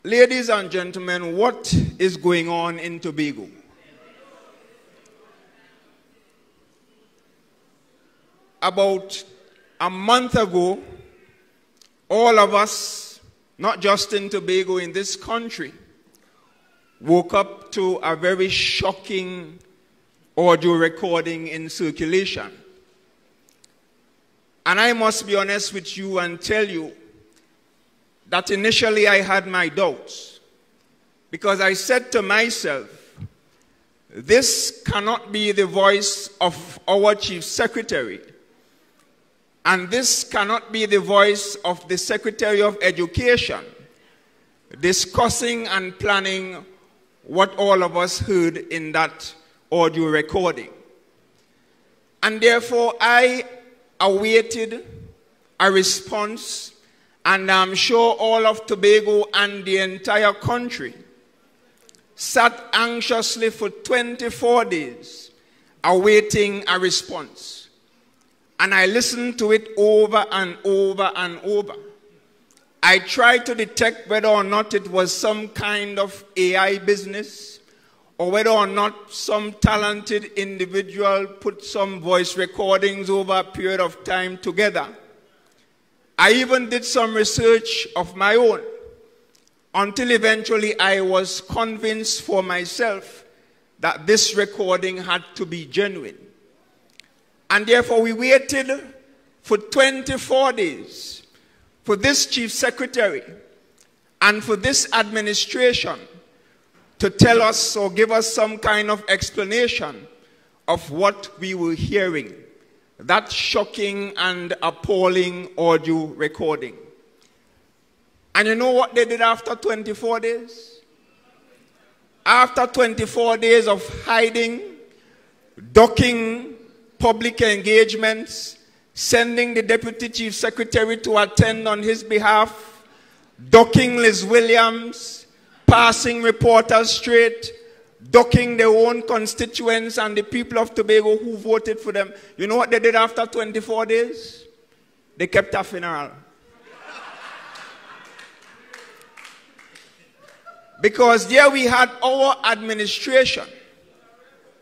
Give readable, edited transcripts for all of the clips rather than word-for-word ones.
Ladies and gentlemen, what is going on in Tobago? About a month ago, all of us, not just in Tobago, in this country, woke up to a very shocking audio recording in circulation. And I must be honest with you and tell you that initially I had my doubts, because I said to myself, this cannot be the voice of our Chief Secretary, and this cannot be the voice of the Secretary of Education discussing and planning what all of us heard in that audio recording. And therefore I awaited a response, and I'm sure all of Tobago and the entire country sat anxiously for 24 days awaiting a response. And I listened to it over and over and over. I tried to detect whether or not it was some kind of AI business, or whether or not some talented individual put some voice recordings over a period of time together. I even did some research of my own, until eventually I was convinced for myself that this recording had to be genuine. And therefore we waited for 24 days for this Chief Secretary and for this administration to tell us or give us some kind of explanation of what we were hearing. That shocking and appalling audio recording. And you know what they did after 24 days? After 24 days of hiding, ducking public engagements, sending the Deputy Chief Secretary to attend on his behalf, ducking Liz Williams, passing reporters straight, ducking their own constituents and the people of Tobago who voted for them. You know what they did after 24 days? They kept a funeral. Because there we had our administration,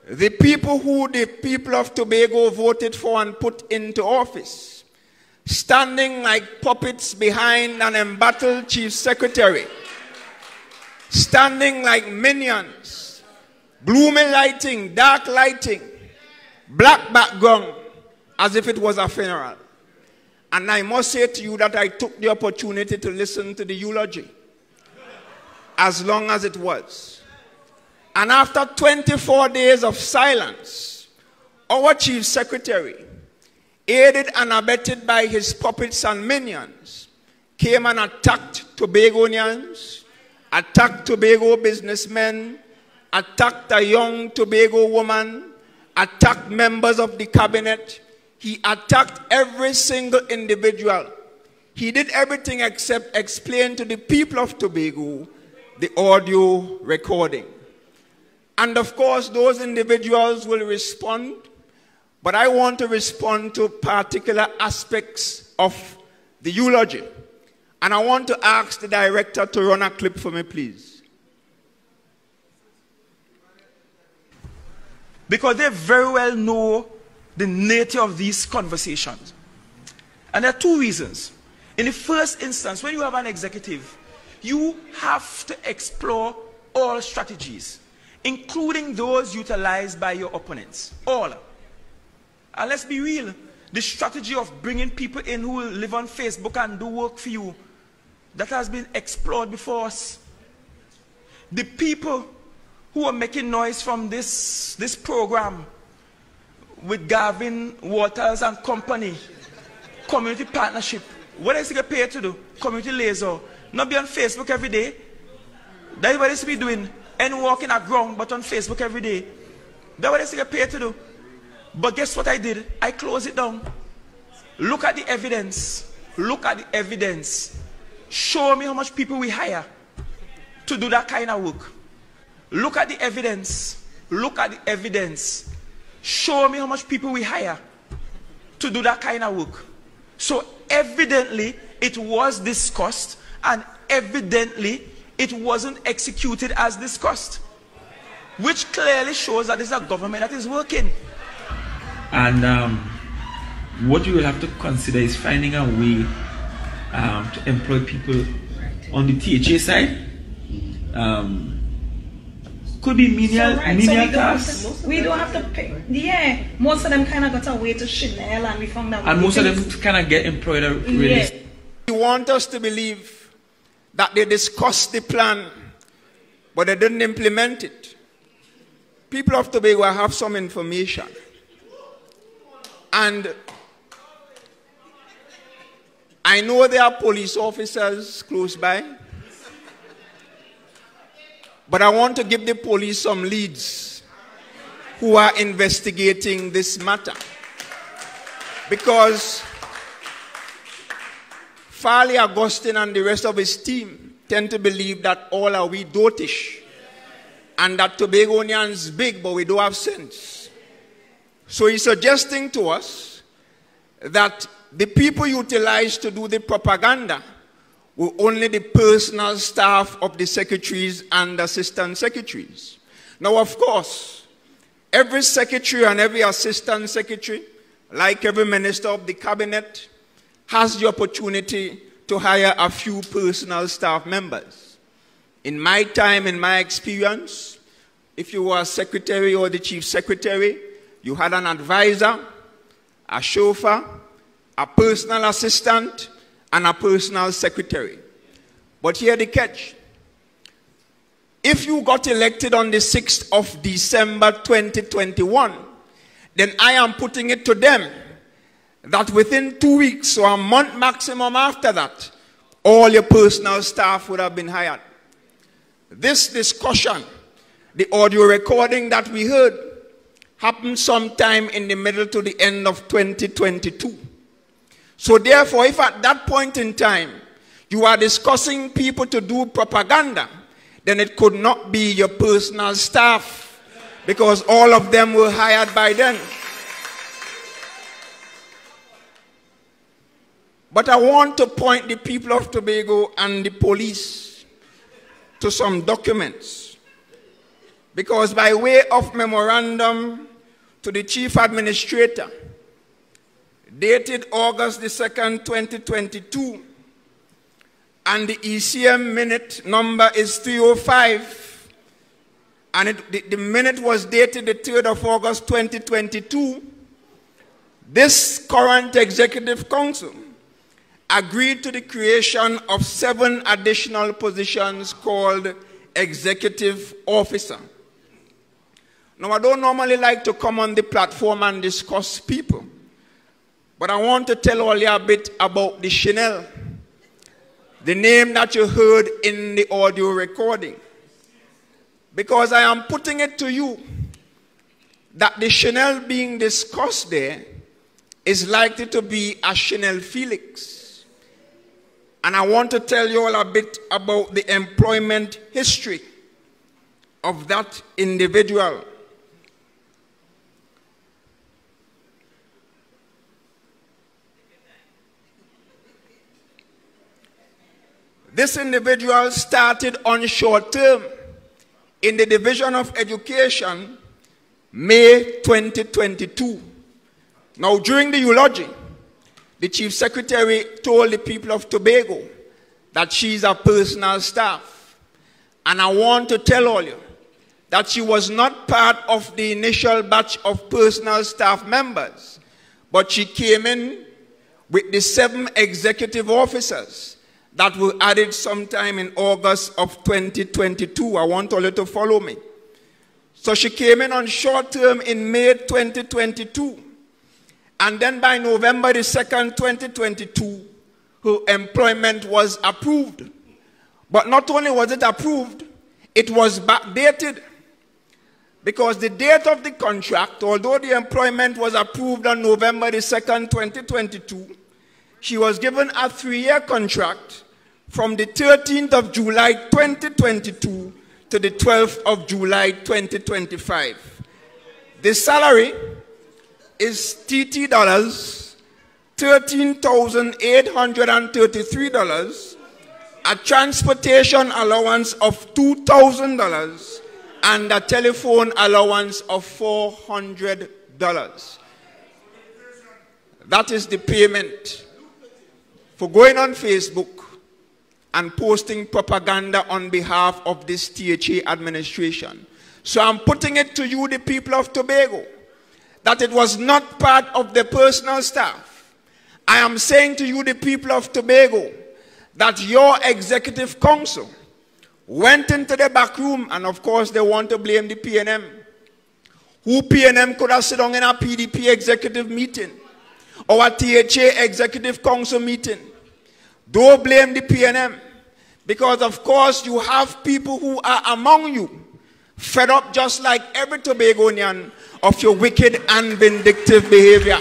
the people who the people of Tobago voted for and put into office, standing like puppets behind an embattled Chief Secretary, standing like minions, gloomy lighting, dark lighting, black background, as if it was a funeral. And I must say to you that I took the opportunity to listen to the eulogy, as long as it was. And after 24 days of silence, our Chief Secretary, aided and abetted by his puppets and minions, came and attacked Tobagonians, attacked Tobago businessmen, attacked a young Tobago woman, attacked members of the cabinet. He attacked every single individual. He did everything except explain to the people of Tobago the audio recording. And of course, those individuals will respond, but I want to respond to particular aspects of the eulogy. And I want to ask the director to run a clip for me, please. Because they very well know the nature of these conversations. And there are two reasons. In the first instance, when you have an executive, you have to explore all strategies, including those utilized by your opponents. All. And let's be real, the strategy of bringing people in who will live on Facebook and do work for you, that has been explored before us. The people who are making noise from this program with Gavin, Waters and company, community partnership, what is it get paid to do? Community liaison. Not be on Facebook every day. That's what it's be doing. And walking at ground, but on Facebook every day. That's what it's get paid to do. But guess what I did? I closed it down. Look at the evidence. Look at the evidence. Show me how much people we hire to do that kind of work. Look at the evidence. Look at the evidence. Show me how much people we hire to do that kind of work. So evidently it was discussed, and evidently it wasn't executed as discussed, which clearly shows that it's a government that is working. And what you will have to consider is finding a way to employ people on the THA side. Could be menial tasks. We don't have to pay. Yeah, most of them kind of got away to Chanel, and we found that. And most of them kind of get employed really. Yeah. You want us to believe that they discussed the plan, but they didn't implement it. People of Tobago have some information. And I know there are police officers close by, but I want to give the police some leads who are investigating this matter. Because Farley Augustine and the rest of his team tend to believe that all are we dotish, and that Tobagonians big, but we don't have sense. So he's suggesting to us that the people utilized to do the propaganda were only the personal staff of the secretaries and assistant secretaries. Now, of course, every secretary and every assistant secretary, like every minister of the cabinet, has the opportunity to hire a few personal staff members. In my time, in my experience, if you were a secretary or the chief secretary, you had an advisor, a chauffeur, a personal assistant, and a personal secretary. But here the catch. If you got elected on the 6th of December 2021, then I am putting it to them that within 2 weeks or a month maximum after that, all your personal staff would have been hired. This discussion, the audio recording that we heard, happened sometime in the middle to the end of 2022. So therefore, if at that point in time you are discussing people to do propaganda, then it could not be your personal staff, because all of them were hired by then. But I want to point the people of Tobago and the police to some documents, because by way of memorandum to the Chief Administrator, dated August the 2nd, 2022, and the ECM minute number is 305, and the minute was dated the 3rd of August, 2022, this current Executive Council agreed to the creation of 7 additional positions called Executive Officer. Now, I don't normally like to come on the platform and discuss people, but I want to tell all you a bit about the Chanel, the name that you heard in the audio recording. Because I am putting it to you that the Chanel being discussed there is likely to be a Chanel Felix. And I want to tell you all a bit about the employment history of that individual. This individual started on short term in the Division of Education, May 2022. Now, during the eulogy, the Chief Secretary told the people of Tobago that she's a personal staff. And I want to tell all you that she was not part of the initial batch of personal staff members, but she came in with the 7 executive officers that were added sometime in August of 2022. I want all you to follow me. So she came in on short term in May 2022. And then by November the 2nd, 2022, her employment was approved. But not only was it approved, it was backdated. Because the date of the contract, although the employment was approved on November the 2nd, 2022, she was given a 3-year contract from the 13th of July 2022 to the 12th of July 2025. The salary is TT dollars $13,833, a transportation allowance of $2,000 and a telephone allowance of $400. That is the payment for going on Facebook and posting propaganda on behalf of this THA administration. So I'm putting it to you, the people of Tobago, that it was not part of the personal staff. I am saying to you, the people of Tobago, that your executive council went into the back room, and of course they want to blame the PNM. Who PNM could have sit down in a PDP executive meeting or a THA executive council meeting? Don't blame the PNM, because of course you have people who are among you fed up just like every Tobagonian of your wicked and vindictive behavior.